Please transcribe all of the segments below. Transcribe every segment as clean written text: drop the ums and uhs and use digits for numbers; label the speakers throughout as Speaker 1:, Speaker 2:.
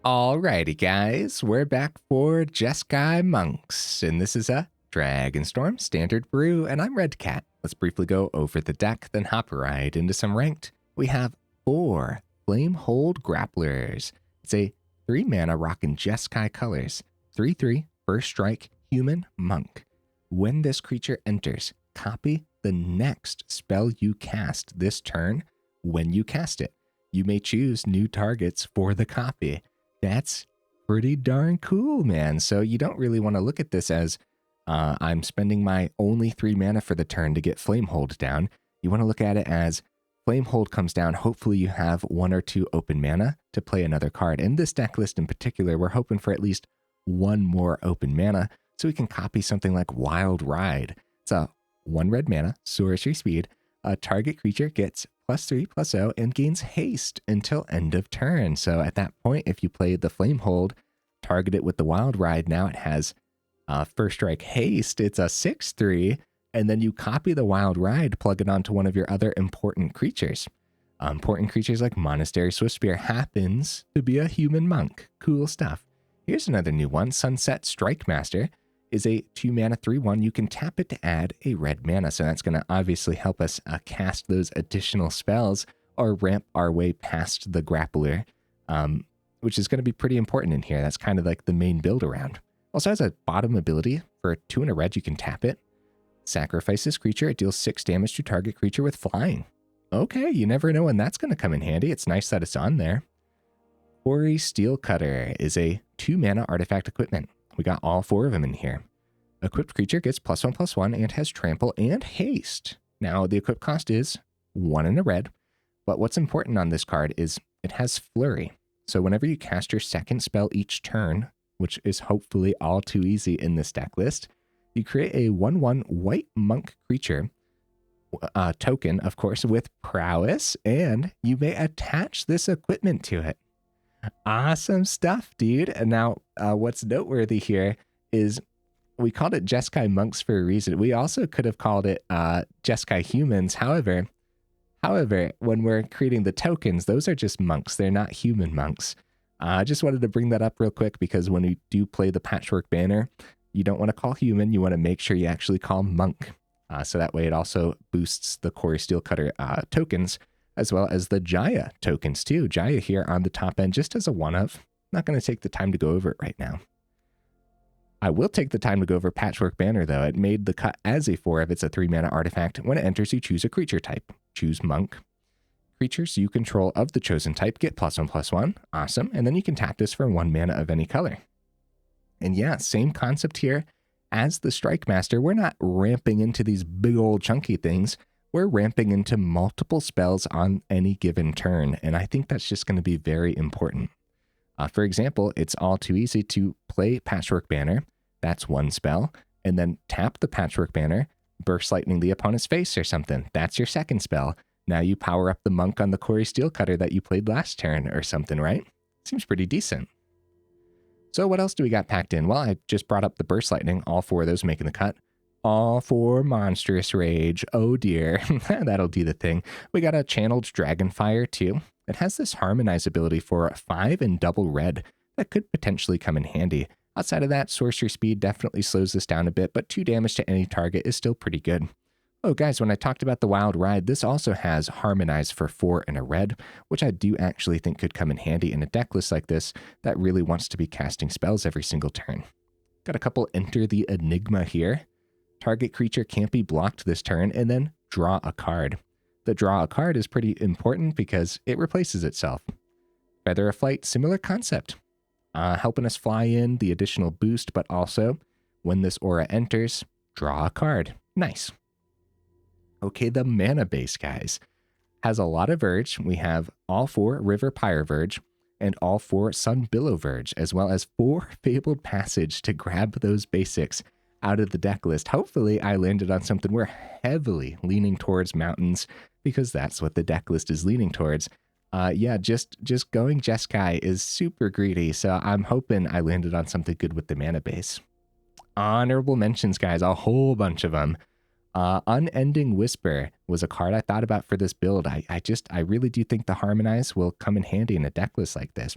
Speaker 1: Alrighty, guys, we're back for Jeskai Monks, and this is a Dragonstorm Standard Brew, and I'm Red Cat. Let's briefly go over the deck, then hop right into some Ranked. We have 4 Flamehold Grapplers. It's a 3-mana rockin' Jeskai colors, 3/3, first strike, human, monk. When this creature enters, copy the next spell you cast this turn when you cast it. You may choose new targets for the copy. That's pretty darn cool, man. So you don't really want to look at this as I'm spending my only 3 mana for the turn to get Flamehold down. You want to look at it as Flamehold comes down. Hopefully you have 1 or 2 open mana to play another card. In this deck list in particular, we're hoping for at least 1 more open mana so we can copy something like Wild Ride. It's a 1 red mana, sorcery speed. A target creature gets +3/+0 and gains haste until end of turn. So at that point, if you play the Flamehold, target it with the Wild Ride, now it has first strike haste. It's a 6/3, and then you copy the Wild Ride, plug it onto one of your other important creatures. Important creatures like Monastery Swiftspear happens to be a human monk. Cool stuff. Here's another new one. Sunset Strikemaster is a 2-mana 3/1. You can tap it to add a red mana. So that's going to obviously help us cast those additional spells or ramp our way past the Grappler, which is going to be pretty important in here. That's kind of like the main build around. Also has a bottom ability. For 2 and a red, you can tap it. Sacrifice this creature. It deals 6 damage to target creature with flying. Okay, you never know when that's going to come in handy. It's nice that it's on there. Cori-Steel Cutter is a 2-mana artifact equipment. We got all 4 of them in here. Equipped creature gets +1/+1 and has trample and haste. Now, the equip cost is 1 and a red, but what's important on this card is it has flurry. So whenever you cast your second spell each turn, which is hopefully all too easy in this deck list, you create a 1/1 white monk creature token, of course, with prowess, and you may attach this equipment to it. Awesome stuff, dude. And now what's noteworthy here is we called it Jeskai Monks for a reason. We also could have called it Jeskai Humans. However, when we're creating the tokens, those are just monks. They're not human monks. I just wanted to bring that up real quick because when we do play the Patchwork Banner, you don't want to call human. You want to make sure you actually call monk. So that way it also boosts the Cori-Steel Cutter tokens, as well as the Jaya tokens too. Jaya here on the top end just as a one-of. Not going to take the time to go over it right now. I will take the time to go over Patchwork Banner though. It made the cut as a 4 if it's a 3-mana artifact. When it enters, you choose a creature type. Choose monk. Creatures you control of the chosen type get +1/+1. Awesome. And then you can tap this for 1 mana of any color. And yeah, same concept here as the Strikemaster. We're not ramping into these big old chunky things. We're ramping into multiple spells on any given turn, and I think that's just going to be very important. For example, it's all too easy to play Patchwork Banner. That's 1 spell, and then tap the Patchwork Banner, Burst Lightning the opponent's face or something. That's your second spell. Now you power up the monk on the Cori-Steel Cutter that you played last turn or something, right? Seems pretty decent. So what else do we got packed in? Well, I just brought up the Burst Lightning, all 4 of those making the cut. All 4 Monstrous Rage. Oh dear, that'll do the thing. We got a Channeled Dragonfire too. It has this Harmonize ability for 5 and double red that could potentially come in handy. Outside of that, sorcery speed definitely slows this down a bit, but 2 damage to any target is still pretty good. Oh guys, when I talked about the Wild Ride, this also has Harmonize for 4 and a red, which I do actually think could come in handy in a deck list like this that really wants to be casting spells every single turn. Got a couple Enter the Enigma here. Target creature can't be blocked this turn, and then draw a card. The draw a card is pretty important because it replaces itself. Feather of Flight, similar concept. Helping us fly in the additional boost, but also when this aura enters, draw a card. Nice. Okay, the mana base, guys, has a lot of Verge. We have all 4 Riverpyre Verge and all 4 Sunbillow Verge, as well as 4 Fabled Passage to grab those basics out of the deck list. Hopefully I landed on something. We're heavily leaning towards mountains because that's what the deck list is leaning towards. Yeah, just going Jeskai is super greedy, so I'm hoping I landed on something good with the mana base. Honorable mentions, guys, a whole bunch of them. Unending Whisper was a card I thought about for this build. I really do think the Harmonize will come in handy in a deck list like this.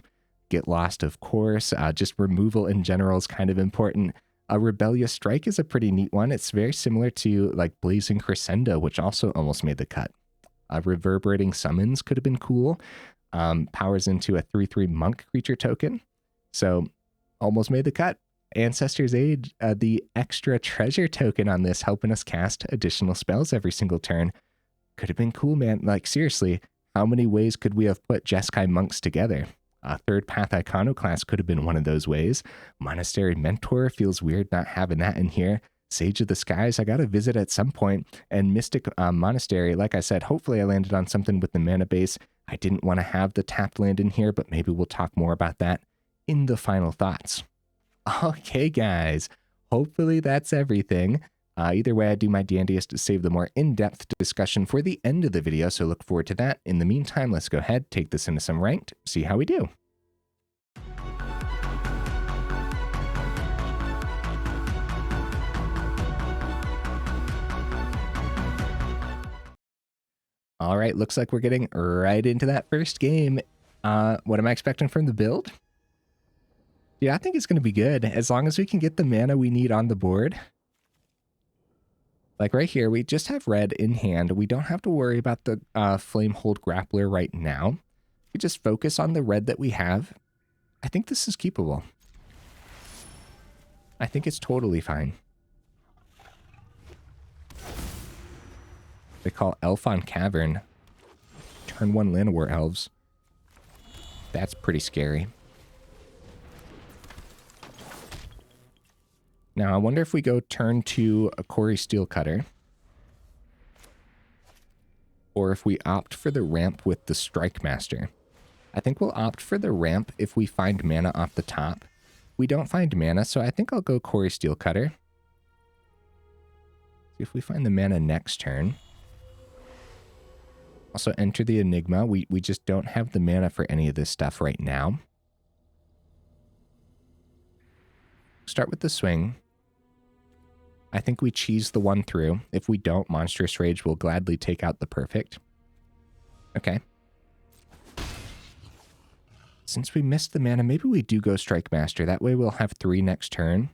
Speaker 1: Get Lost, of course. Just removal in general is kind of important. A Rebellious Strike is a pretty neat one. It's very similar to like Blazing Crescendo, which also almost made the cut. Reverberating Summons could have been cool. Powers into a 3/3 monk creature token. So almost made the cut. Ancestor's Aid, the extra treasure token on this, helping us cast additional spells every single turn. Could have been cool, man. Like, seriously, how many ways could we have put Jeskai Monks together? Third Path Iconoclast could have been one of those ways. Monastery Mentor feels weird not having that in here. Sage of the Skies, I got to visit at some point. And Mystic Monastery, like I said, hopefully I landed on something with the mana base. I didn't want to have the tapped land in here, but maybe we'll talk more about that in the final thoughts. Okay, guys, hopefully that's everything. Either way, I do my dandiest to save the more in-depth discussion for the end of the video, so look forward to that. In the meantime, let's go ahead, take this into some ranked, see how we do. All right, looks like we're getting right into that first game. What am I expecting from the build? Yeah, I think it's going to be good, as long as we can get the mana we need on the board. Like right here, we just have red in hand. We don't have to worry about the Flamehold Grappler right now. We just focus on the red that we have. I think this is keepable. I think it's totally fine. They call Elf on Cavern. Turn 1 Llanowar Elves. That's pretty scary. Now, I wonder if we go turn 2 a Cori-Steel Cutter, or if we opt for the ramp with the Strikemaster. I think we'll opt for the ramp if we find mana off the top. We don't find mana, so I think I'll go Cori-Steel Cutter. See if we find the mana next turn. Also, Enter the Enigma. We just don't have the mana for any of this stuff right now. Start with the swing. I think we cheese the one through. If we don't, Monstrous Rage will gladly take out the perfect. Okay. Since we missed the mana, maybe we do go Strikemaster. That way we'll have 3 next turn.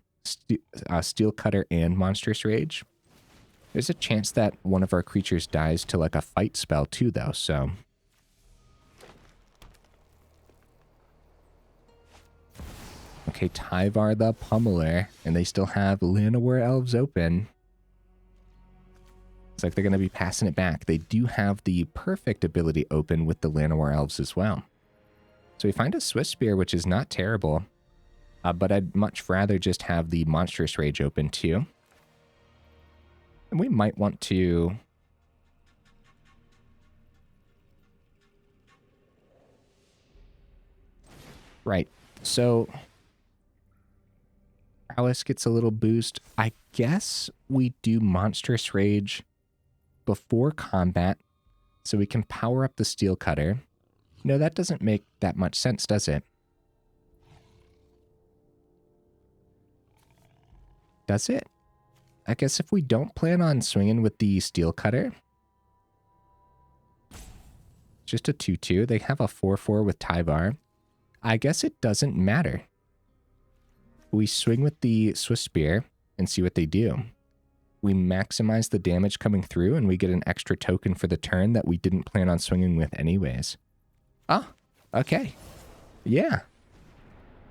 Speaker 1: Steel Cutter and Monstrous Rage. There's a chance that one of our creatures dies to like a fight spell too, though, so... Okay, Tyvar the Pummeler, and they still have Llanowar Elves open. It's like they're going to be passing it back. They do have the perfect ability open with the Llanowar Elves as well. So we find a Swiftspear, which is not terrible, but I'd much rather just have the Monstrous Rage open too. And we might want to... Right, so... Prowess gets a little boost. I guess we do Monstrous Rage before combat so we can power up the Steel Cutter. No, that doesn't make that much sense, does it? Does it? I guess if we don't plan on swinging with the Steel Cutter, just a 2/2. They have a 4/4 with Tyvar. I guess it doesn't matter. We swing with the Swiftspear and see what they do. We maximize the damage coming through and we get an extra token for the turn that we didn't plan on swinging with anyways. Oh, okay. Yeah.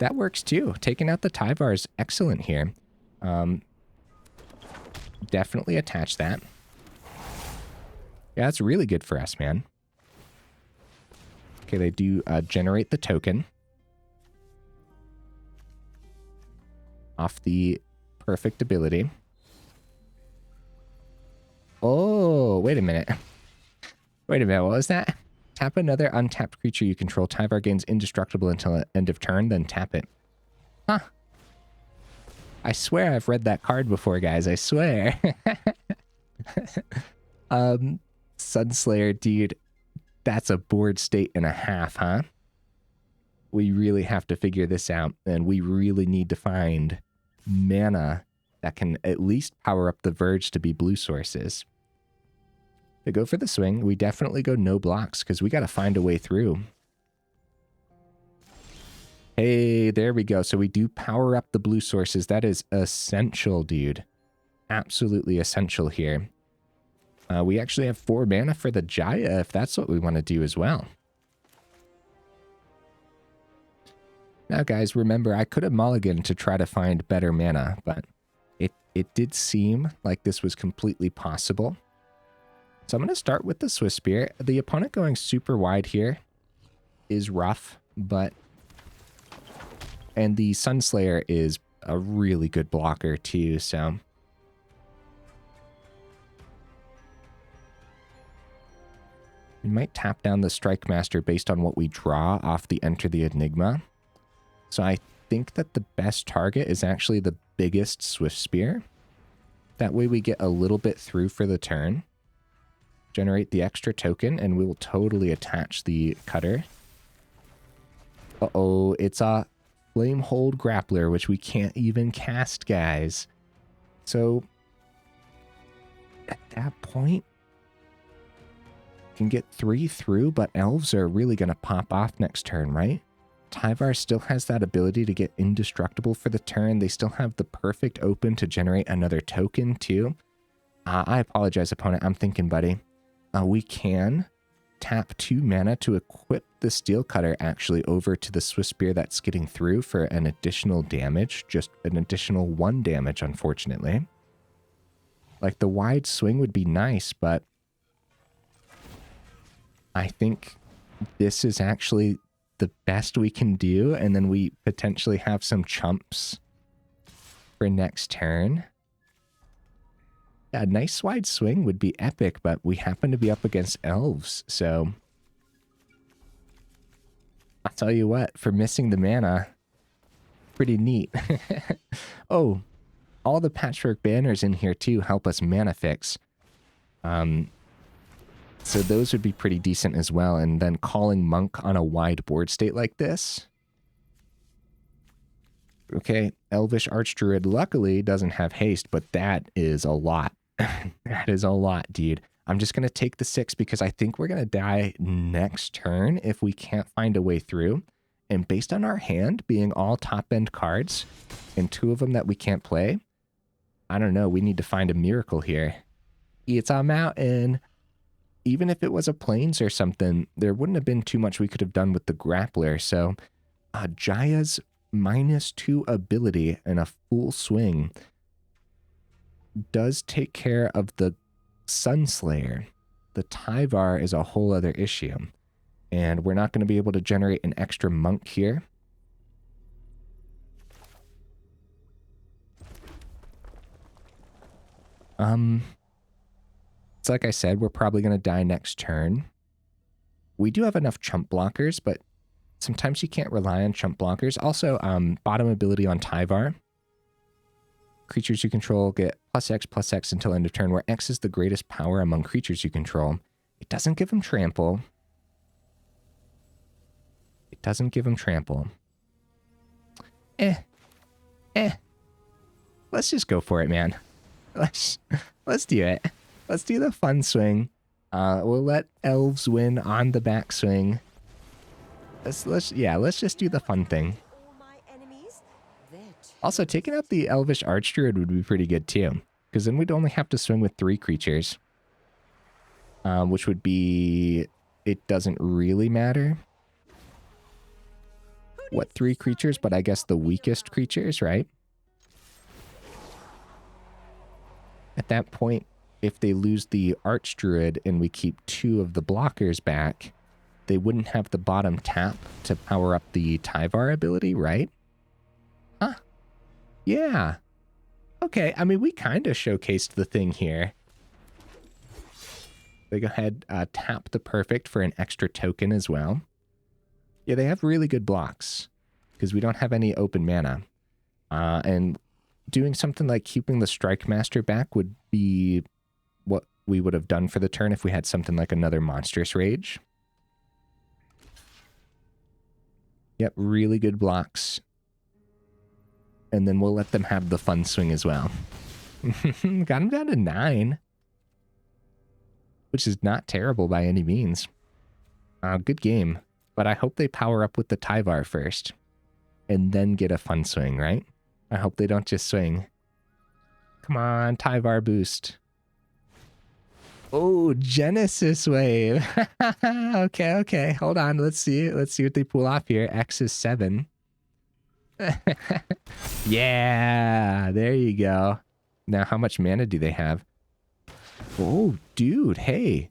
Speaker 1: That works too. Taking out the Tyvar is excellent here. Definitely attach that. Yeah, that's really good for us, man. Okay, they do generate the token. Off the perfect ability. Oh, wait a minute. Wait a minute, what was that? Tap another untapped creature you control. Tyvar gains indestructible until end of turn, then tap it. Huh. I swear I've read that card before, guys. I swear. Sunslayer, dude. That's a board state and a half, huh? We really have to figure this out, and we really need to find mana that can at least power up the Verge to be blue sources. They go for the swing. We definitely go no blocks because we got to find a way through. Hey, there we go. So we do power up the blue sources. That is essential, dude. Absolutely essential here. We actually have 4 mana for the Jaya, if that's what we want to do as well. Now, guys, remember, I could have mulliganed to try to find better mana, but it did seem like this was completely possible. So I'm going to start with the Swiftspear. The opponent going super wide here is rough, but... And the Sunslayer is a really good blocker too, so... We might tap down the Strikemaster based on what we draw off the Enter the Enigma. So I think that the best target is actually the biggest Swiftspear. That way we get a little bit through for the turn. Generate the extra token, and we will totally attach the cutter. Uh-oh, it's a Flamehold Grappler, which we can't even cast, guys. So, at that point, can get 3 through, but elves are really going to pop off next turn, right? Tyvar still has that ability to get indestructible for the turn. They still have the perfect open to generate another token, too. I apologize, opponent. I'm thinking, buddy. We can tap 2 mana to equip the Steel Cutter actually over to the Swiftspear that's getting through for an additional damage. Just an additional 1 damage, unfortunately. Like, the wide swing would be nice, but I think this is actually the best we can do, and then we potentially have some chumps for next turn. Yeah, a nice wide swing would be epic, but we happen to be up against elves, so I'll tell you what, for missing the mana, pretty neat. Oh, all the Patchwork Banners in here too help us mana fix. So those would be pretty decent as well. And then calling Monk on a wide board state like this. Okay, Elvish Archdruid luckily doesn't have haste, but that is a lot. That is a lot, dude. I'm just going to take the 6 because I think we're going to die next turn if we can't find a way through. And based on our hand being all top-end cards, and 2 of them that we can't play, I don't know, we need to find a miracle here. It's a mountain. Even if it was a plains or something, there wouldn't have been too much we could have done with the grappler. So Jaya's -2 ability and a full swing does take care of the Sunslayer. The Tyvar is a whole other issue. And we're not going to be able to generate an extra monk here. It's like I said, we're probably going to die next turn. We do have enough chump blockers, but sometimes you can't rely on chump blockers. Also, bottom ability on Tyvar. Creatures you control get +X/+X until end of turn, where X is the greatest power among creatures you control. It doesn't give him trample. It doesn't give him trample. Let's just go for it, man. Let's do it. Let's do the fun swing. We'll let elves win on the backswing. Let's just do the fun thing. Also, taking out the Elvish Archdruid would be pretty good too, because then we'd only have to swing with 3 creatures, which would be, it doesn't really matter what 3 creatures, but I guess the weakest creatures, right? At that point, if they lose the Archdruid and we keep 2 of the blockers back, they wouldn't have the bottom tap to power up the Tyvar ability, right? Huh? Yeah. Okay, I mean, we kind of showcased the thing here. They go ahead, tap the perfect for an extra token as well. Yeah, they have really good blocks because we don't have any open mana. And doing something like keeping the Strikemaster back would be what we would have done for the turn if we had something like another Monstrous Rage. Yep, really good blocks. And then we'll let them have the fun swing as well. Got him down to 9. Which is not terrible by any means. Good game. But I hope they power up with the Tyvar first. and then get a fun swing, right? I hope they don't just swing. Come on, Tyvar boost. Oh, Genesis Wave. Okay, okay. Hold on. Let's see. Let's see what they pull off here. X is 7. Yeah, there you go. Now, how much mana do they have? Oh, dude. Hey.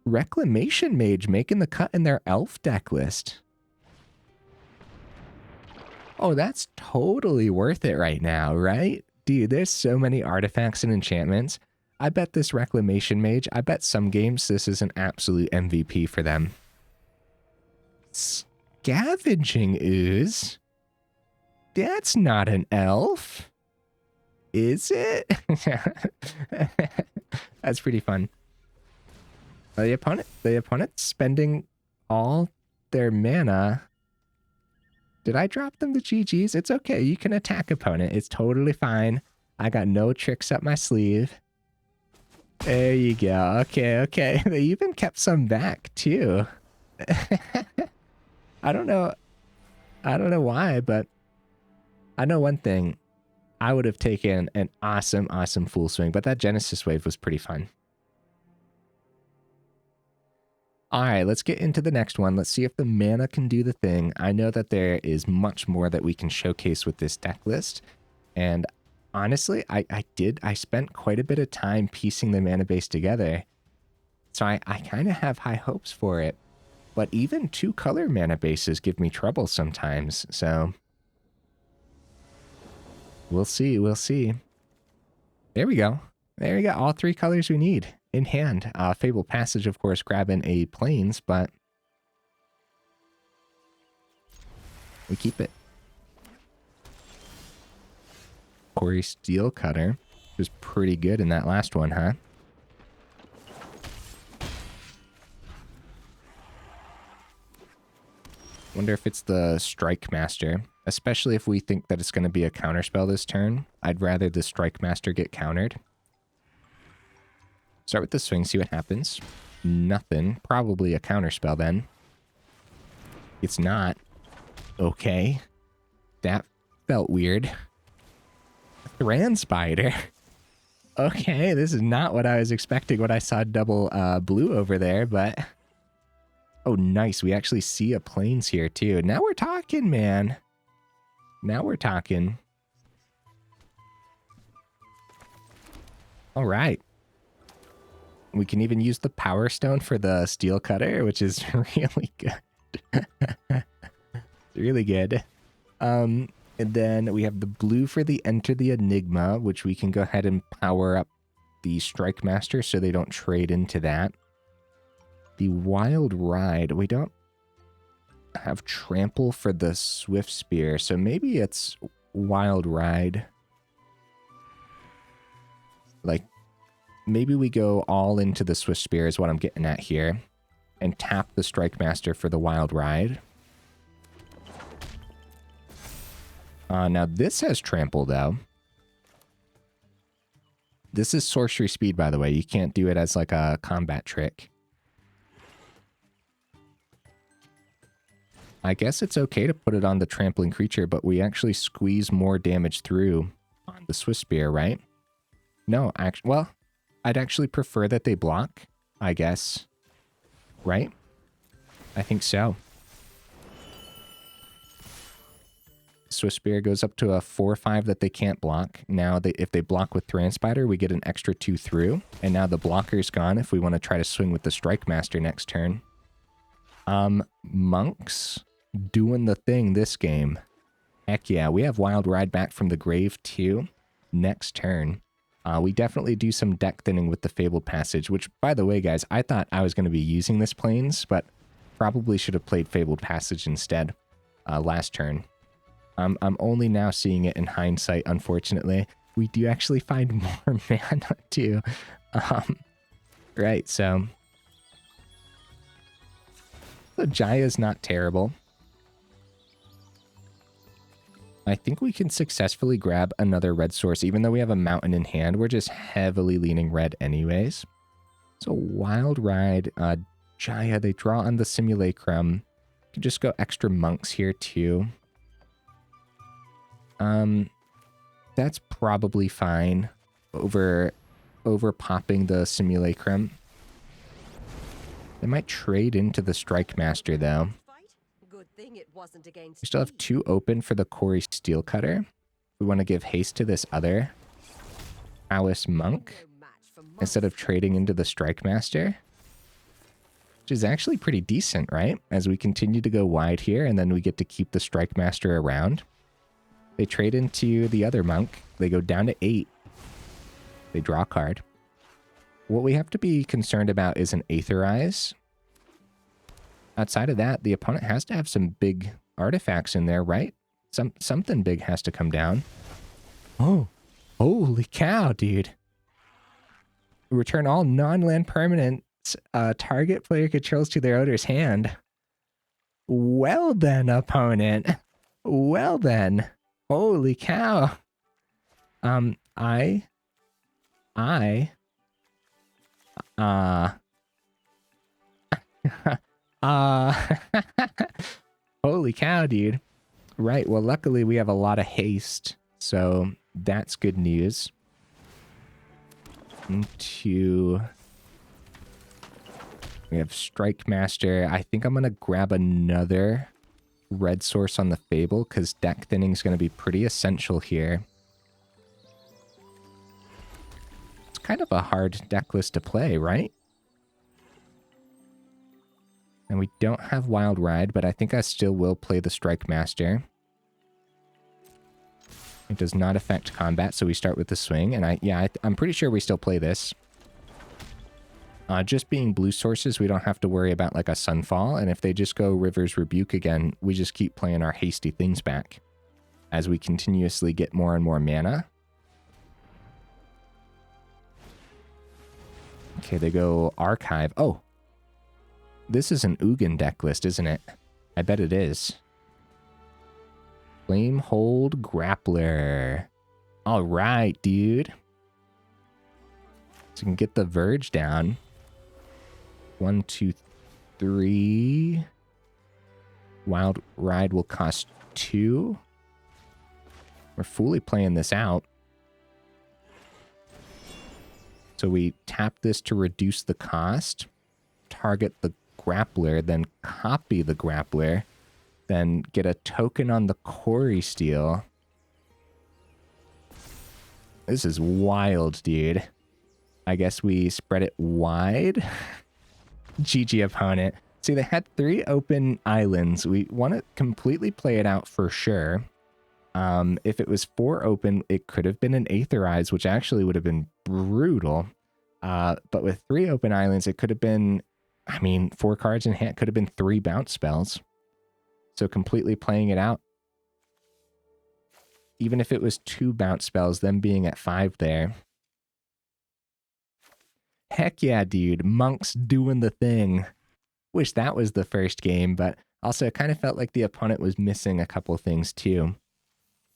Speaker 1: Reclamation Mage making the cut in their elf deck list. Oh, that's totally worth it right now, right? Dude, there's so many artifacts and enchantments. I bet this Reclamation Mage, I bet some games this is an absolute MVP for them. Scavenging Ooze? That's not an elf. Is it? That's pretty fun. The opponent spending all their mana. Did I drop them the GGs? It's okay. You can attack opponent. It's totally fine. I got no tricks up my sleeve. There you go. Okay, okay. They even kept some back too. I don't know why, but I know one thing. I would have taken an awesome full swing, but that Genesis Wave was pretty fun. All right, let's get into the next one. Let's see if the mana can do the thing. I know that there is much more that we can showcase with this deck list. And honestly, I spent quite a bit of time piecing the mana base together. So I kind of have high hopes for it. But even 2-color mana bases give me trouble sometimes. So we'll see, we'll see. There we go. There we go. All 3 colors we need in hand. Fabled Passage, of course, grabbing a Plains, but we keep it. Cori-Steel Cutter was pretty good in that last one, huh? Wonder if it's the Strikemaster, especially if we think that it's going to be a counterspell this turn. I'd rather the Strikemaster get countered. Start with the swing, see what happens. Nothing. Probably a counterspell then. It's not. Okay. That felt weird. Thran Spider. Okay, this is not what I was expecting when I saw double blue over there, but... Oh, nice. We actually see a Plains here, too. Now we're talking, man. Now we're talking. All right. We can even use the Power Stone for the Steel Cutter, which is really good. Really good. And then we have the blue for the Enter the Enigma, which we can go ahead and power up the Strikemaster so they don't trade into that. The Wild Ride, we don't have Trample for the Swiftspear, so maybe it's Wild Ride. Like, maybe we go all into the Swiftspear is what I'm getting at here, and tap the Strikemaster for the Wild Ride. Now this has Trample, though. This is Sorcery Speed, by the way. You can't do it as like a combat trick. I guess it's okay to put it on the trampling creature, but we actually squeeze more damage through on the Swiftspear, right? No, actually, well, I'd actually prefer that they block, I guess. Right? I think so. Swiftspear goes up to a 4/5 that they can't block. Now, if they block with Thran Spider, we get an extra 2 through. And now the blocker's gone if we want to try to swing with the Strikemaster next turn. Monks doing the thing this game. Heck yeah, we have Wild Ride back from the grave too. Next turn. We definitely do some deck thinning with the Fabled Passage, which, by the way, guys, I thought I was going to be using this Plains, but probably should have played Fabled Passage instead last turn. I'm only now seeing it in hindsight, unfortunately. We do actually find more mana too. Right, so... The Jaya's not terrible. I think we can successfully grab another red source. Even though we have a mountain in hand, we're just heavily leaning red anyways. So Wild Ride, Jaya, they draw on the Simulacrum. You can just go extra monks here too. That's probably fine over popping the Simulacrum. They might trade into the Strikemaster, though. We still have 2 open for the Cori-Steel Cutter. We want to give haste to this other Alice Monk instead of trading into the Strikemaster, which is actually pretty decent, right? As we continue to go wide here, and then we get to keep the Strikemaster around. They trade into the other Monk. They go down to 8. They draw a card. What we have to be concerned about is an Aetherize. Outside of that, the opponent has to have some big artifacts in there, right? Something big has to come down. Oh, holy cow, dude. Return all non-land permanents target player controls to their owner's hand. Well then, opponent. Well then. Holy cow. Holy cow, dude. Right, well, luckily we have a lot of haste, so that's good news. We have Strikemaster. I think I'm going to grab another red source on the Fable, because deck thinning is going to be pretty essential here. It's kind of a hard deck list to play, right? And we don't have Wild Ride, but I think I still will play the Strikemaster. It does not affect combat, so we start with the swing. And I'm pretty sure we still play this. Just being blue sources, we don't have to worry about like a Sunfall. And if they just go River's Rebuke again, we just keep playing our hasty things back as we continuously get more and more mana. Okay, they go Archive. Oh, this is an Ugin deck list, isn't it? I bet it is. Flamehold Grappler. All right, dude. So we can get the Verge down. 1, 2, 3. Wild Ride will cost 2. We're fully playing this out. So we tap this to reduce the cost. Target the Grappler, then copy the Grappler. Then get a token on the Cori-Steel. This is wild, dude. I guess we spread it wide. GG opponent. See, they had 3 open islands. We want to completely play it out for sure. If it was 4 open, it could have been an Aetherize, which actually would have been brutal. But with 3 open islands, it could have been, 4 cards in hand, could have been 3 bounce spells. So completely playing it out. Even if it was 2 bounce spells, them being at 5 there. Heck yeah, dude. Monk's doing the thing. Wish that was the first game, but also it kind of felt like the opponent was missing a couple things too.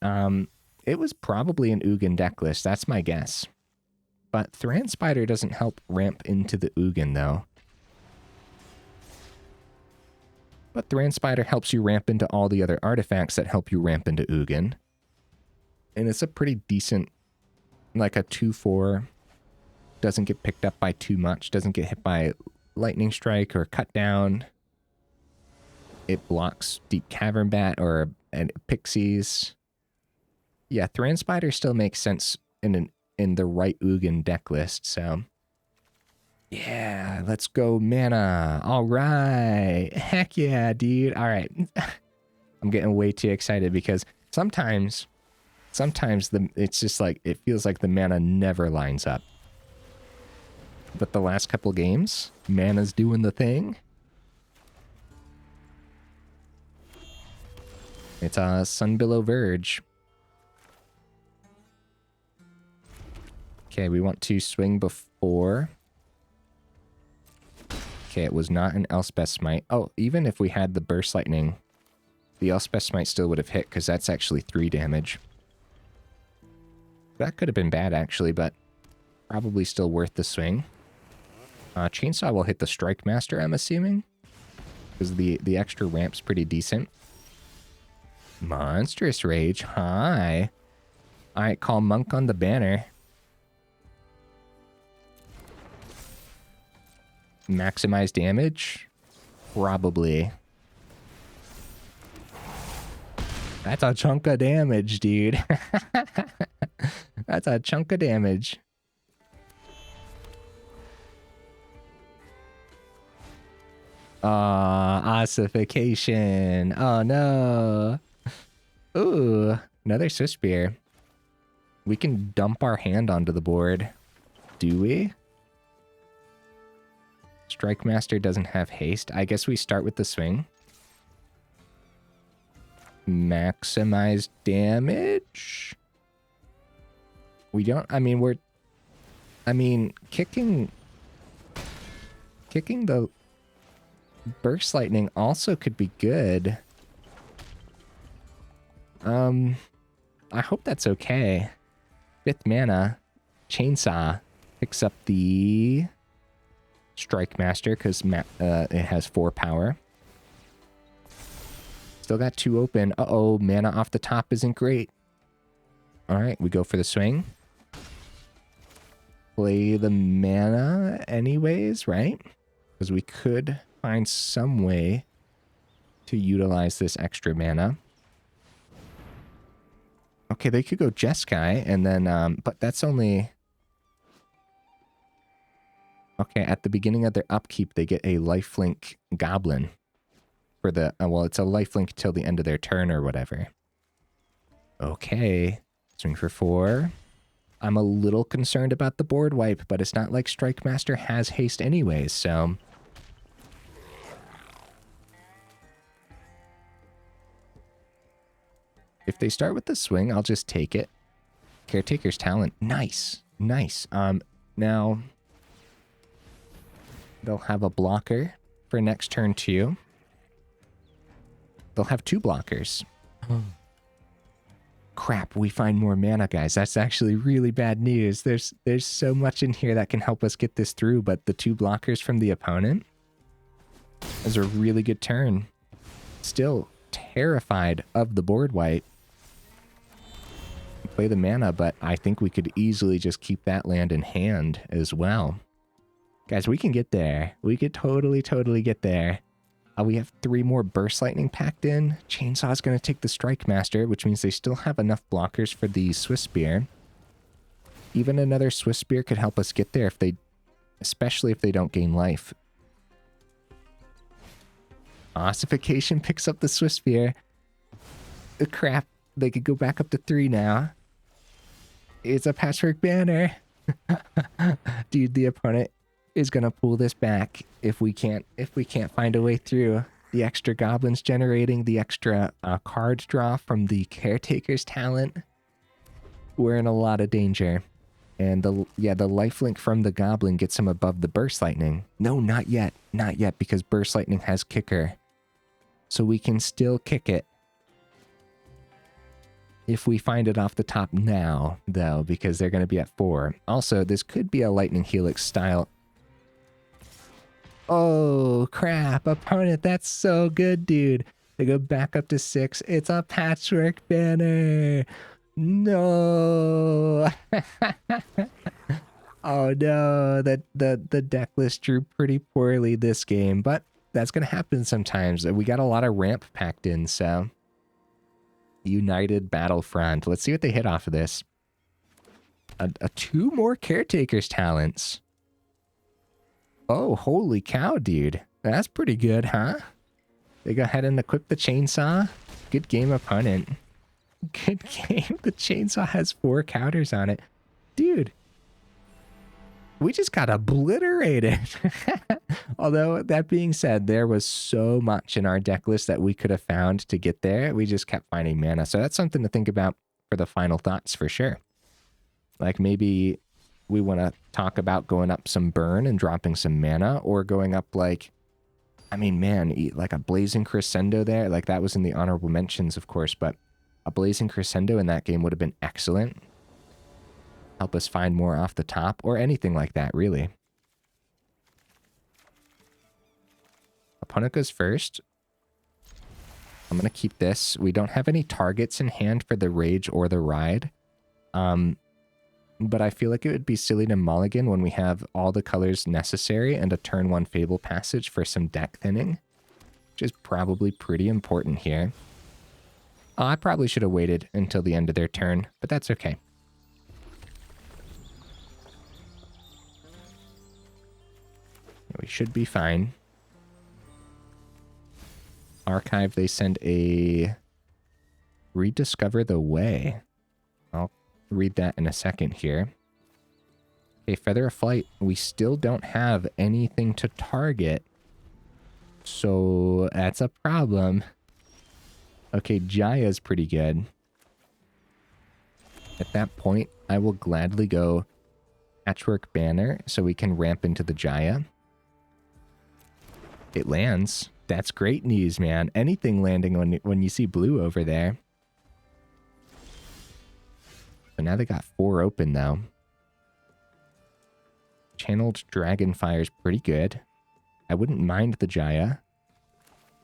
Speaker 1: It was probably an Ugin deck list, that's my guess. But Thran Spider doesn't help ramp into the Ugin though. But Thran Spider helps you ramp into all the other artifacts that help you ramp into Ugin. And it's a pretty decent, like a 2/4. Doesn't get picked up by too much. Doesn't get hit by Lightning Strike or Cut Down. It blocks Deep Cavern Bat or Pixies. Yeah, Thran Spider still makes sense in the right Ugin deck list, so... Yeah, let's go mana. All right. Heck yeah, dude. All right. I'm getting way too excited because sometimes it's just like, it feels like the mana never lines up. But the last couple games, mana's doing the thing. It's a Sunbillow Verge. Okay, we want to swing before... Okay, it was not an Elspeth Smite. Oh, even if we had the Burst Lightning, the Elspeth Smite still would have hit, because that's actually 3 damage. That could have been bad, actually, but probably still worth the swing. Chainsaw will hit the Strikemaster, I'm assuming, because the extra ramp's pretty decent. Monstrous Rage, hi. Alright, call Monk on the banner. Maximize damage? Probably. That's a chunk of damage, dude. That's a chunk of damage. Ossification. Oh no. Ooh, another Swiftspear. We can dump our hand onto the board. Do we? Strikemaster doesn't have haste. I guess we start with the swing. Maximize damage? We don't, I mean, kicking the Burst Lightning also could be good. I hope that's okay. 5th mana. Chainsaw picks up the Strikemaster because it has 4 power. Still got 2 open. Uh-oh, mana off the top isn't great. Alright, we go for the swing. Play the mana anyways, right? Because we could find some way to utilize this extra mana. Okay, they could go Jeskai, and then, but that's only... Okay, at the beginning of their upkeep, they get a lifelink goblin. For the, well, it's a lifelink till the end of their turn or whatever. Okay, swing for 4. I'm a little concerned about the board wipe, but it's not like Strikemaster has haste anyways, so... If they start with the swing, I'll just take it. Caretaker's Talent. Nice. Nice. Now, they'll have a blocker for next turn 2. They'll have 2 blockers. Crap, we find more mana, guys. That's actually really bad news. There's so much in here that can help us get this through, but the 2 blockers from the opponent is a really good turn. Still terrified of the board wipe. Play the mana, but I think we could easily just keep that land in hand as well. Guys, we can get there. We could totally get there. We have 3 more Burst Lightning packed in. Chainsaw's going to take the Strikemaster, which means they still have enough blockers for the Swiftspear. Even another Swiftspear could help us get there if they, especially if they don't gain life. Ossification picks up the Swiftspear. Crap, they could go back up to 3 now. It's a Patchwork Banner. Dude, the opponent is gonna pull this back if we can't find a way through. The extra goblins generating the extra card draw from the Caretaker's Talent. We're in a lot of danger. And the lifelink from the goblin gets him above the Burst Lightning. No, not yet. Not yet, because Burst Lightning has kicker. So we can still kick it. If we find it off the top now, though, because they're going to be at 4. Also, this could be a Lightning Helix style. Oh, crap. Opponent, that's so good, dude. They go back up to 6. It's a Patchwork Banner. No. Oh, no. The deck list drew pretty poorly this game, but that's going to happen sometimes. We got a lot of ramp packed in, so... United Battlefront. Let's see what they hit off of this. 2 more Caretaker's Talents. Oh, holy cow, dude. That's pretty good, huh? They go ahead and equip the Chainsaw. Good game, opponent. Good game. The Chainsaw has 4 counters on it. Dude. We just got obliterated. Although, that being said, there was so much in our deck list that we could have found to get there. We just kept finding mana. So that's something to think about for the final thoughts for sure. Like maybe we want to talk about going up some burn and dropping some mana, or going up like, I mean, man, like a Blazing Crescendo there. Like that was in the honorable mentions, of course, but a Blazing Crescendo in that game would have been excellent. Help us find more off the top, or anything like that, really. Opponent goes first. I'm going to keep this. We don't have any targets in hand for the Rage or the Ride. But I feel like it would be silly to mulligan when we have all the colors necessary and a turn 1 Fabled Passage for some deck thinning, which is probably pretty important here. I probably should have waited until the end of their turn, but that's okay. We should be fine. Archive, they send a Rediscover the Way. I'll read that in a second here. Okay, Feather of Flight. We still don't have anything to target, so that's a problem. Okay, Jaya's pretty good. At that point, I will gladly go Patchwork Banner so we can ramp into the Jaya. It lands. That's great news, man. Anything landing when you see blue over there. So now they got 4 open, though. Channeled Dragonfire is pretty good. I wouldn't mind the Jaya.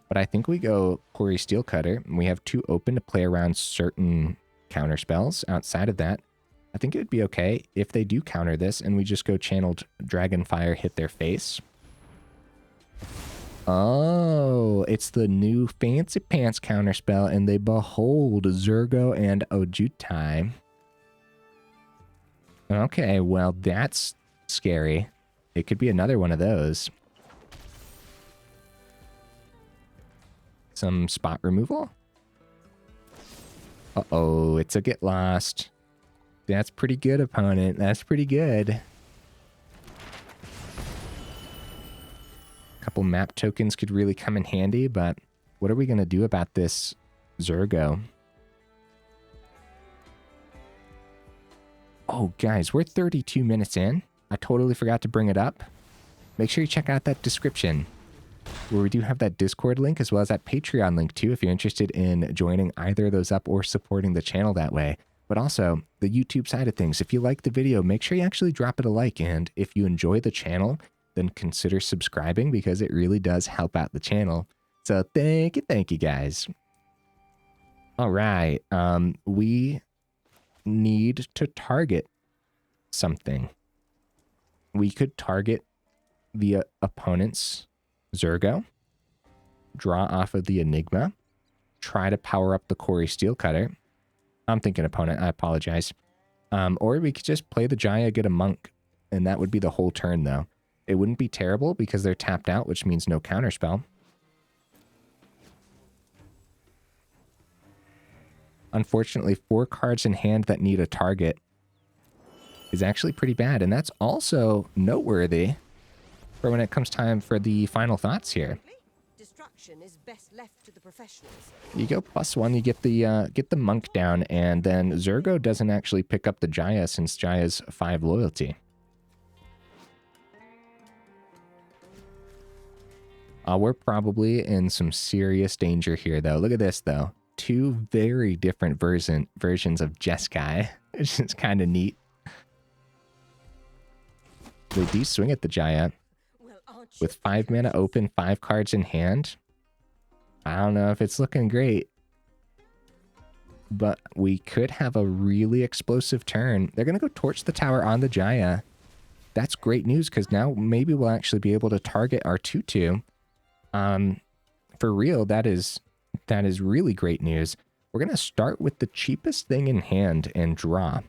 Speaker 1: But I think we go Cori-Steel Cutter. We have 2 open to play around certain counter spells. Outside of that, I think it would be okay if they do counter this and we just go Channeled Dragonfire, hit their face. Oh, it's the new Fancy Pants counterspell, and they behold Zurgo and Ojutai. Okay, well, that's scary. It could be another one of those. Some spot removal? Uh-oh, it's a get lost. That's pretty good, opponent. That's pretty good. Couple map tokens could really come in handy, but what are we going to do about this Zurgo? Oh, guys, we're 32 minutes in. I totally forgot to bring it up. Make sure you check out that description, where we do have that Discord link as well as that Patreon link too, if you're interested in joining either of those up or supporting the channel that way. But also the YouTube side of things. If you like the video, make sure you actually drop it a like. And if you enjoy the channel, then consider subscribing, because it really does help out the channel. So thank you guys. All right, we need to target something. We could target the opponent's Zurgo, draw off of the Enigma, try to power up the Cori-Steel Cutter. I'm thinking opponent, I apologize. Or we could just play the Jaya, get a Monk, and that would be the whole turn though. It wouldn't be terrible because they're tapped out, which means no counterspell. Unfortunately, 4 cards in hand that need a target is actually pretty bad. And that's also noteworthy for when it comes time for the final thoughts here.
Speaker 2: Destruction is best left to the professionals.
Speaker 1: You go +1, you get the Monk down, and then Zurgo doesn't actually pick up the Jaya since Jaya's 5 loyalty. We're probably in some serious danger here, though. Look at this, though. 2 very different versions of Jeskai, which is kind of neat. They do swing at the Jaya. With 5 mana open, 5 cards in hand. I don't know if it's looking great. But we could have a really explosive turn. They're going to go Torch the Tower on the Jaya. That's great news, because now maybe we'll actually be able to target our 2/2. For real, that is really great news. We're going to start with the cheapest thing in hand and draw.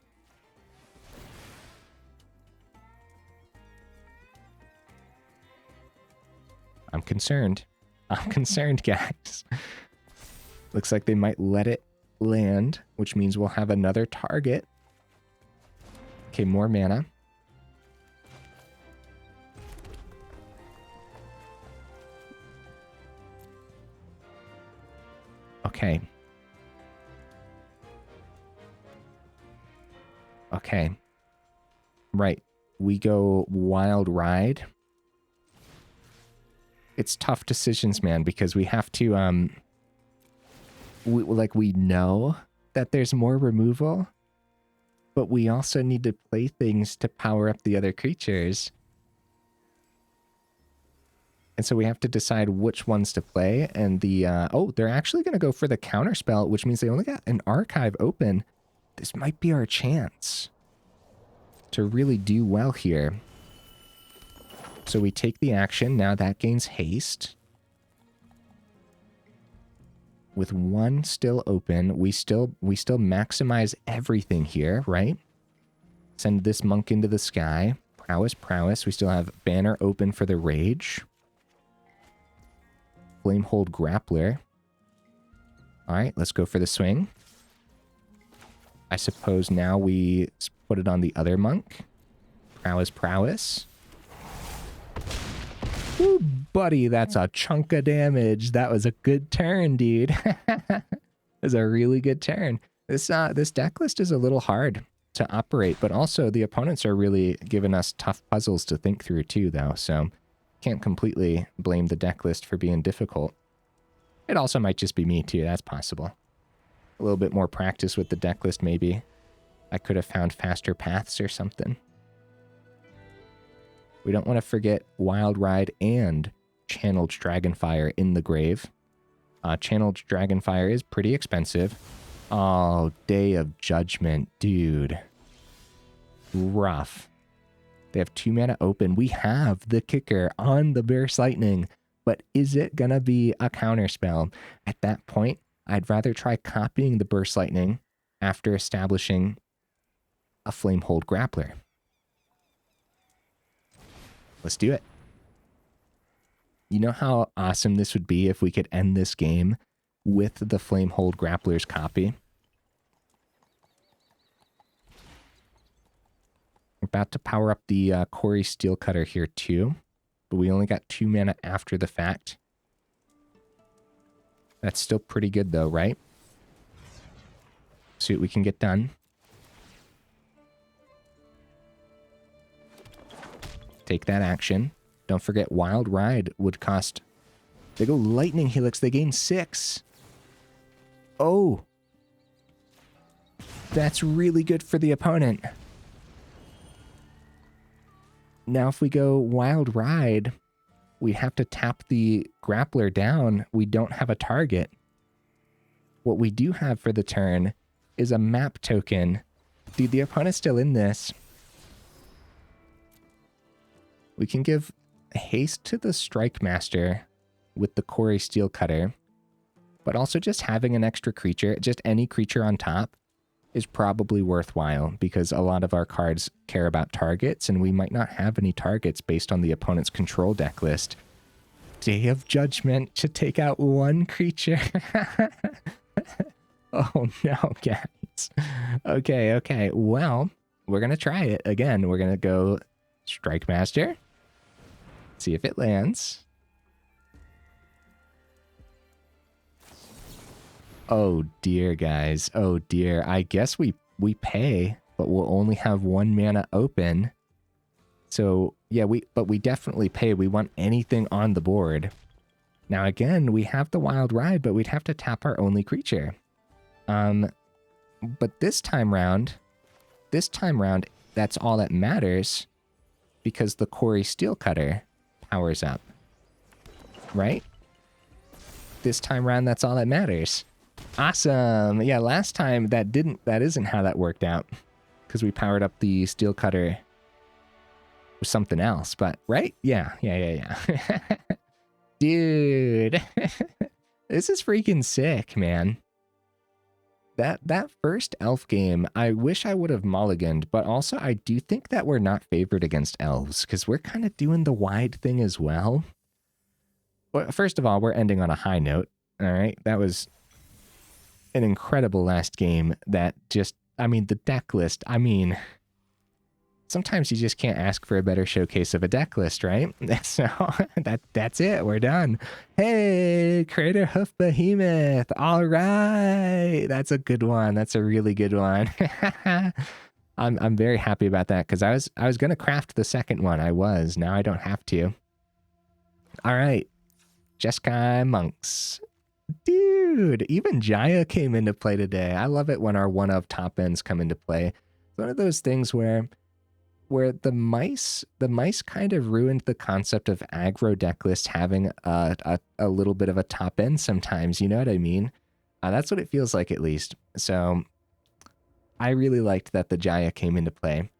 Speaker 1: I'm concerned. I'm concerned, guys. Looks like they might let it land, which means we'll have another target. Okay, more mana. Okay. Okay. Right. We go Wild Ride. It's tough decisions, man, because we have to, we know that there's more removal, but we also need to play things to power up the other creatures. And so we have to decide which ones to play. And the, oh, they're actually going to go for the counterspell, which means they only got an archive open. This might be our chance to really do well here. So we take the action. Now that gains haste. With one still open, we still maximize everything here, right? Send this monk into the sky. Prowess, prowess. We still have banner open for the rage. Flamehold Grappler. All right, let's go for the swing. I suppose now we put it on the other monk. Prowess, prowess. Ooh, buddy, that's a chunk of damage. That was a good turn, dude. It was a really good turn. This deck list is a little hard to operate, but also the opponents are really giving us tough puzzles to think through too, though, so can't completely blame the deck list for being difficult. It also might just be me too, that's possible. A little bit more practice with the deck list, maybe. I could have found faster paths or something. We don't want to forget Wild Ride and Channeled Dragonfire in the grave. Channeled Dragonfire is pretty expensive. Oh, Day of Judgment, dude. Rough. They have 2 mana open. We have the kicker on the Burst Lightning, but is it gonna be a counterspell? At that point, I'd rather try copying the Burst Lightning after establishing a Flamehold Grappler. Let's do it. You know how awesome this would be if we could end this game with the Flamehold Grappler's copy? We're about to power up the Cori-Steel Cutter here too, but we only got 2 mana after the fact. That's still pretty good though, right? See what we can get done. Take that action. Don't forget Wild Ride would cost... They go Lightning Helix, they gain 6. Oh. That's really good for the opponent. Now if we go Wild Ride, we have to tap the Grappler down. We don't have a target. What we do have for the turn is a map token. Dude, the opponent's still in this. We can give haste to the Strikemaster with the Cori-Steel Cutter, but also just having an extra creature, just any creature on top, is probably worthwhile because a lot of our cards care about targets and we might not have any targets based on the opponent's control deck list. Day of Judgment should take out 1 creature. Oh no, guys. Okay. Well, we're going to try it again. We're going to go Strikemaster. See if it lands. Oh dear, guys. Oh dear. I guess we pay, but we'll only have 1 mana open. So yeah, but we definitely pay. We want anything on the board. Now again, we have the Wild Ride, but we'd have to tap our only creature. But this time round, that's all that matters because the Cori-Steel Cutter powers up. Right? This time round, that's all that matters. Awesome. Yeah, last time that isn't how that worked out. Because we powered up the Steel Cutter with something else, but right? Yeah. Dude. This is freaking sick, man. That first elf game, I wish I would have mulliganed, but also I do think that we're not favored against elves, because we're kind of doing the wide thing as well. Well, first of all, we're ending on a high note, all right? That was an incredible last game that just, I mean, the deck list, I mean, sometimes you just can't ask for a better showcase of a deck list, right? So that's it. We're done. Hey, Crater Hoof Behemoth. All right. That's a good one. That's a really good one. I'm very happy about that because I was going to craft the second one. Now I don't have to. All right. Jeskai Monks. Dude, even Jaya came into play today. I love it when our one of top ends come into play. It's one of those things where where the mice kind of ruined the concept of aggro deck list having a little bit of a top end sometimes, you know what I mean? That's what it feels like, at least. So I really liked that the Jaya came into play.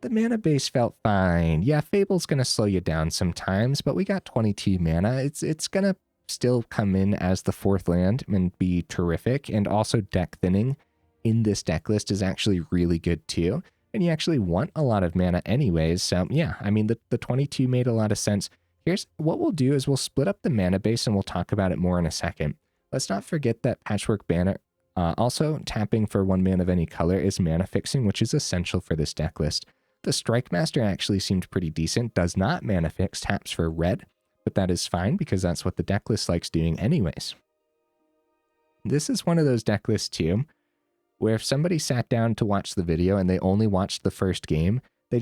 Speaker 1: The mana base felt fine. Yeah, Fable's going to slow you down sometimes, but we got 22 mana. It's going to still come in as the 4th land and be terrific. And also deck thinning in this deck list is actually really good too. And you actually want a lot of mana anyways. So yeah, I mean, the 22 made a lot of sense. Here's what we'll do is we'll split up the mana base and we'll talk about it more in a second. Let's not forget that Patchwork Banner, also tapping for 1 mana of any color, is mana fixing, which is essential for this deck list. The Strikemaster actually seemed pretty decent, does not mana fix, taps for red, but that is fine because that's what the deck list likes doing anyways. This is one of those deck lists too, where if somebody sat down to watch the video and they only watched the first game, they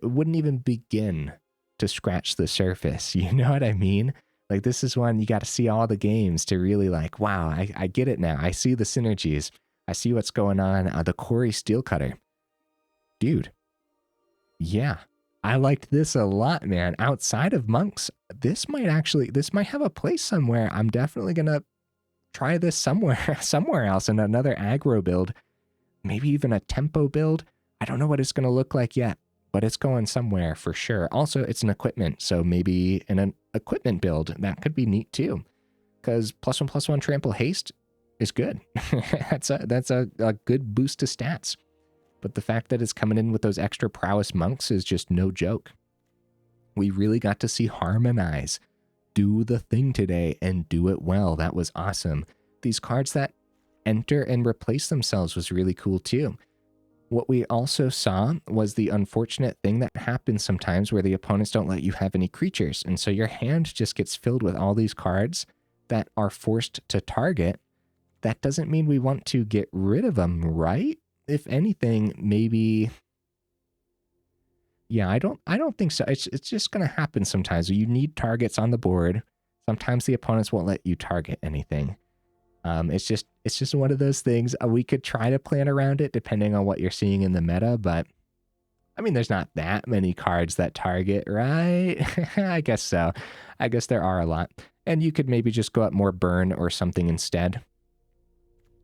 Speaker 1: wouldn't even begin to scratch the surface. You know what I mean? Like, this is one you got to see all the games to really like, wow, I get it now. I see the synergies. I see what's going on. The Cori-Steel Cutter. Dude. Yeah, I liked this a lot, man. Outside of monks, this might have a place somewhere. I'm definitely going to try this somewhere else in another aggro build, maybe even a tempo build. I don't know what it's going to look like yet, but it's going somewhere for sure. Also, it's an equipment, so maybe in an equipment build, that could be neat too, because +1/+1 trample haste is good. that's a good boost to stats. But the fact that it's coming in with those extra prowess monks is just no joke. We really got to see Harmonize do the thing today and do it well. That was awesome. These cards that enter and replace themselves was really cool too. What we also saw was the unfortunate thing that happens sometimes where the opponents don't let you have any creatures. And so your hand just gets filled with all these cards that are forced to target. That doesn't mean we want to get rid of them, right? If anything, maybe, yeah, I don't think so. It's just going to happen sometimes. You need targets on the board. Sometimes the opponents won't let you target anything. It's just one of those things. We could try to plan around it depending on what you're seeing in the meta, but I mean, there's not that many cards that target, right? I guess so. I guess there are a lot. And you could maybe just go up more burn or something instead.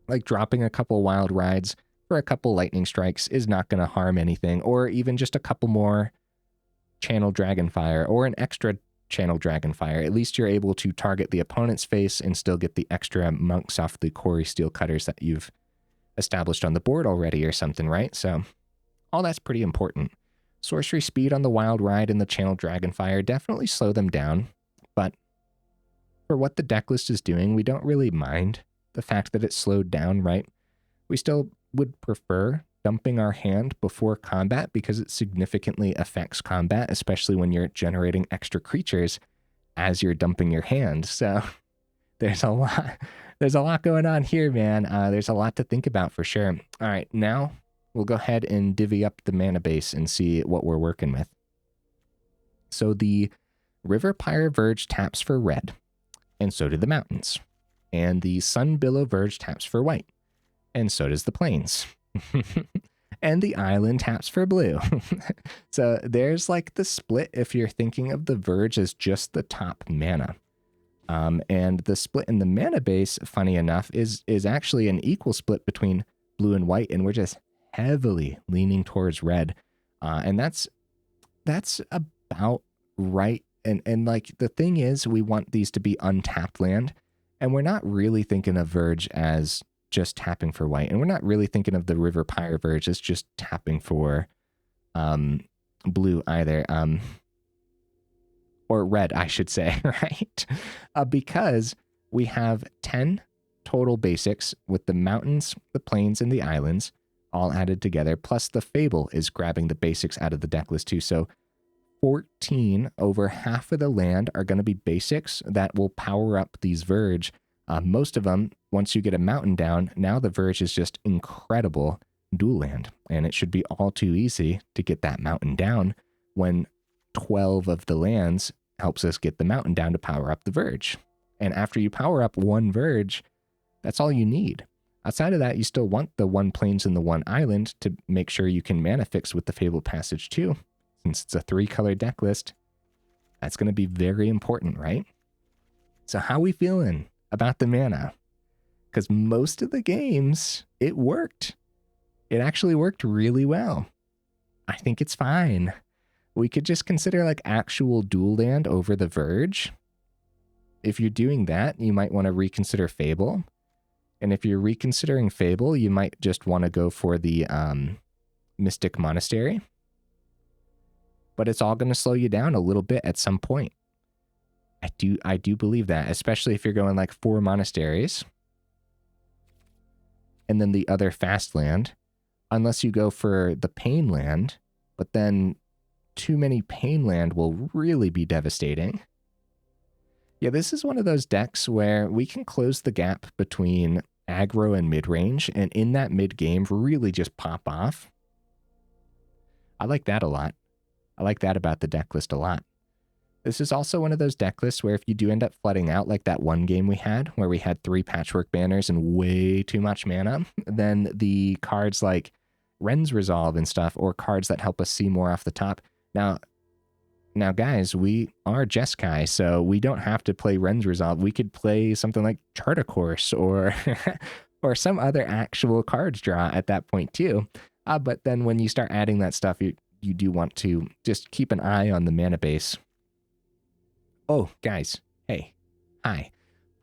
Speaker 1: Like dropping a couple wild rides for a couple lightning strikes is not going to harm anything, or even just a couple more Channeled Dragonfire or an extra Channeled Dragonfire. At least you're able to target the opponent's face and still get the extra monks off the Cori-Steel Cutters that you've established on the board already or something, right? So all that's pretty important. Sorcery speed on the Wild Ride and the Channeled Dragonfire definitely slow them down, but for what the deck list is doing, we don't really mind the fact that it's slowed down, right? We still would prefer dumping our hand before combat because it significantly affects combat, especially when you're generating extra creatures as you're dumping your hand. So there's a lot going on here, man. There's a lot to think about for sure. All right, now we'll go ahead and divvy up the mana base and see what we're working with. So the Riverpyre Verge taps for red, and so do the mountains. And the Sunbillow Verge taps for white, and so does the plains. And the island taps for blue. So there's like the split if you're thinking of the Verge as just the top mana. And the split in the mana base, funny enough, is actually an equal split between blue and white, and we're just heavily leaning towards red. And that's about right. And like the thing is, we want these to be untapped land, and we're not really thinking of Verge as just tapping for white, and we're not really thinking of the Riverpyre Verge as just tapping for blue either, or red, I should say, right? Because we have 10 total basics with the mountains, the plains, and the islands all added together, plus the Fable is grabbing the basics out of the deck list too. So 14 over half of the land are going to be basics that will power up these Verge. Most of them, once you get a mountain down, now the Verge is just incredible dual land, and it should be all too easy to get that mountain down when 12 of the lands helps us get the mountain down to power up the Verge. And after you power up one Verge, that's all you need. Outside of that, you still want the 1 plains and the 1 island to make sure you can mana fix with the Fabled Passage too. Since it's a 3-color deck list, that's going to be very important, right? So how we feeling about the mana? Because most of the games, it worked. It actually worked really well. I think it's fine. We could just consider like actual dual land over the Verge. If you're doing that, you might want to reconsider Fable. And if you're reconsidering Fable, you might just want to go for the Mystic Monastery. But it's all going to slow you down a little bit at some point. I do believe that, especially if you're going like 4 monasteries. And then the other fast land. Unless you go for the pain land, but then too many pain land will really be devastating. Yeah, this is one of those decks where we can close the gap between aggro and mid-range, and in that mid-game really just pop off. I like that a lot. I like that about the deck list a lot. This is also one of those deck lists where if you do end up flooding out like that one game we had, where we had 3 Patchwork Banners and way too much mana, then the cards like Ren's Resolve and stuff, or cards that help us see more off the top. Now, guys, we are Jeskai, so we don't have to play Ren's Resolve. We could play something like Chart a Course or or some other actual cards draw at that point too. But then when you start adding that stuff, you do want to just keep an eye on the mana base. Oh, guys, hey, hi.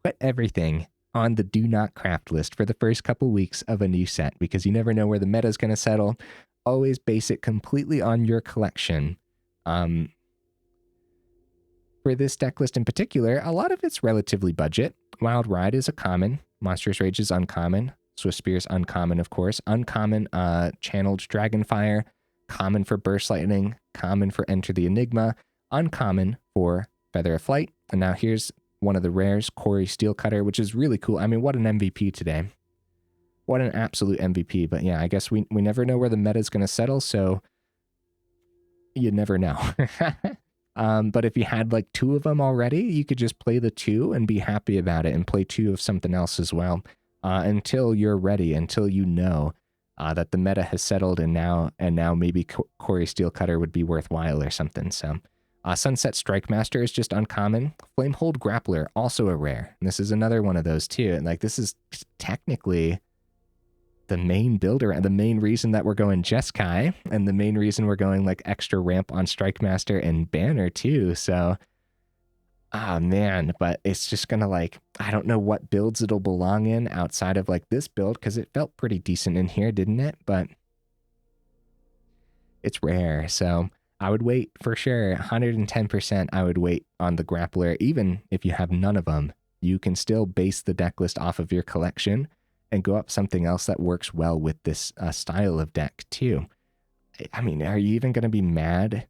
Speaker 1: Put everything on the do not craft list for the first couple weeks of a new set, because you never know where the meta is going to settle. Always base it completely on your collection. For this deck list in particular, a lot of it's relatively budget. Wild Ride is a common. Monstrous Rage is uncommon. Swiftspear is uncommon, of course. Uncommon, Channeled Dragonfire. Common for Burst Lightning. Common for Enter the Enigma. Uncommon for Feather of Flight. And now here's one of the rares, Cori-Steel Cutter, which is really cool. I mean, what an MVP today. What an absolute MVP. But yeah, I guess we never know where the meta is going to settle, so you never know. But if you had like 2 of them already, you could just play the 2 and be happy about it and play 2 of something else as well until you're ready, until you know that the meta has settled and now maybe Cori-Steel Cutter would be worthwhile or something. So Sunset Strikemaster is just uncommon. Flamehold Grappler, also a rare. And this is another one of those too. And like this is technically the main builder and the main reason that we're going Jeskai, and the main reason we're going like extra ramp on Strikemaster and Banner too. So, man, but it's just gonna like, I don't know what builds it'll belong in outside of like this build, because it felt pretty decent in here, didn't it? But it's rare, so I would wait for sure. 110% I would wait on the Grappler. Even if you have none of them, you can still base the deck list off of your collection and go up something else that works well with this style of deck too. I mean, are you even going to be mad?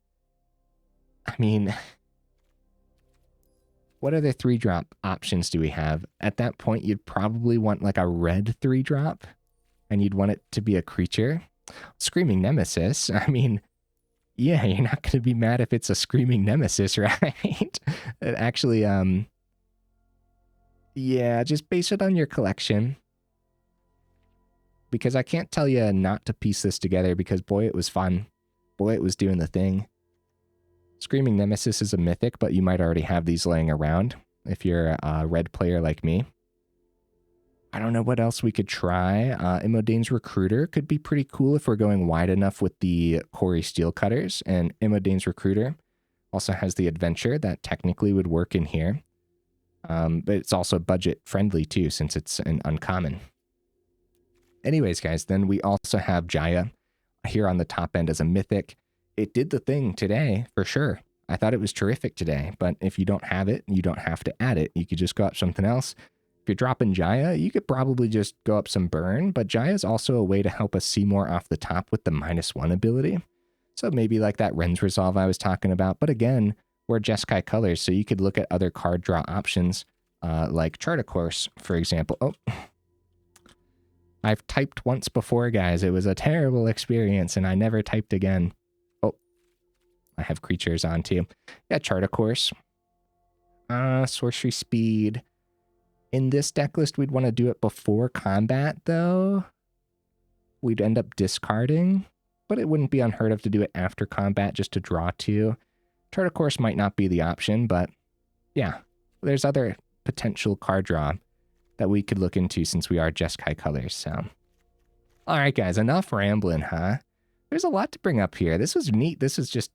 Speaker 1: I mean, what other 3-drop options do we have? At that point, you'd probably want like a red 3-drop, and you'd want it to be a creature. Screaming Nemesis, I mean, yeah, you're not going to be mad if it's a Screaming Nemesis, right? Actually, yeah, just base it on your collection. Because I can't tell you not to piece this together, because boy, it was fun. Boy, it was doing the thing. Screaming Nemesis is a mythic, but you might already have these laying around if you're a red player like me. I don't know what else we could try. Imodane's Recruiter could be pretty cool if we're going wide enough with the Cori-Steel Cutters, and Imodane's Recruiter also has the Adventure that technically would work in here. But it's also budget friendly too, since it's an uncommon. Anyways, guys, then we also have Jaya here on the top end as a mythic. It did the thing today, for sure. I thought it was terrific today, but if you don't have it, you don't have to add it. You could just go up something else. If you're dropping Jaya, you could probably just go up some burn, but Jaya is also a way to help us see more off the top with the -1 ability. So maybe like that Ren's Resolve I was talking about, but again, we're Jeskai colors, so you could look at other card draw options, like Chart a Course, for example. Oh, I've typed once before, guys. It was a terrible experience, and I never typed again. Oh, I have creatures on too. Yeah, Chart a Course. Sorcery Speed. In this deck list, we'd want to do it before combat, though. We'd end up discarding, but it wouldn't be unheard of to do it after combat just to draw 2. Turtle Course might not be the option, but yeah, there's other potential card draw that we could look into since we are Jeskai colors, so. All right, guys, enough rambling, huh? There's a lot to bring up here. This was neat. This was just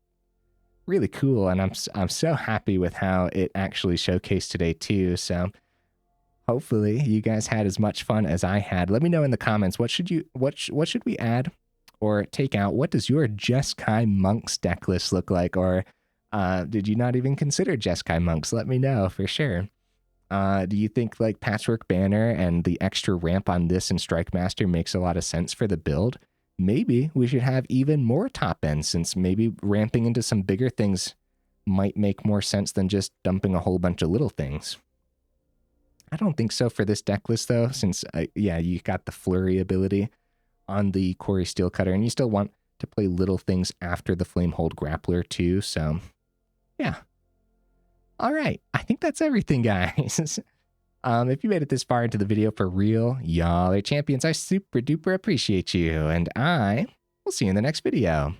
Speaker 1: really cool, and I'm so happy with how it actually showcased today, too, so hopefully you guys had as much fun as I had. Let me know in the comments, what should we add or take out? What does your Jeskai Monks deck list look like? Or did you not even consider Jeskai Monks? Let me know for sure. Do you think like Patchwork Banner and the extra ramp on this and Strikemaster makes a lot of sense for the build? Maybe we should have even more top end, since maybe ramping into some bigger things might make more sense than just dumping a whole bunch of little things. I don't think so for this deck list, though, since, yeah, you got the flurry ability on the Cori-Steel Cutter, and you still want to play little things after the Flamehold Grappler, too, so, yeah. All right, I think that's everything, guys. If you made it this far into the video for real, y'all are champions. I super duper appreciate you, and I will see you in the next video.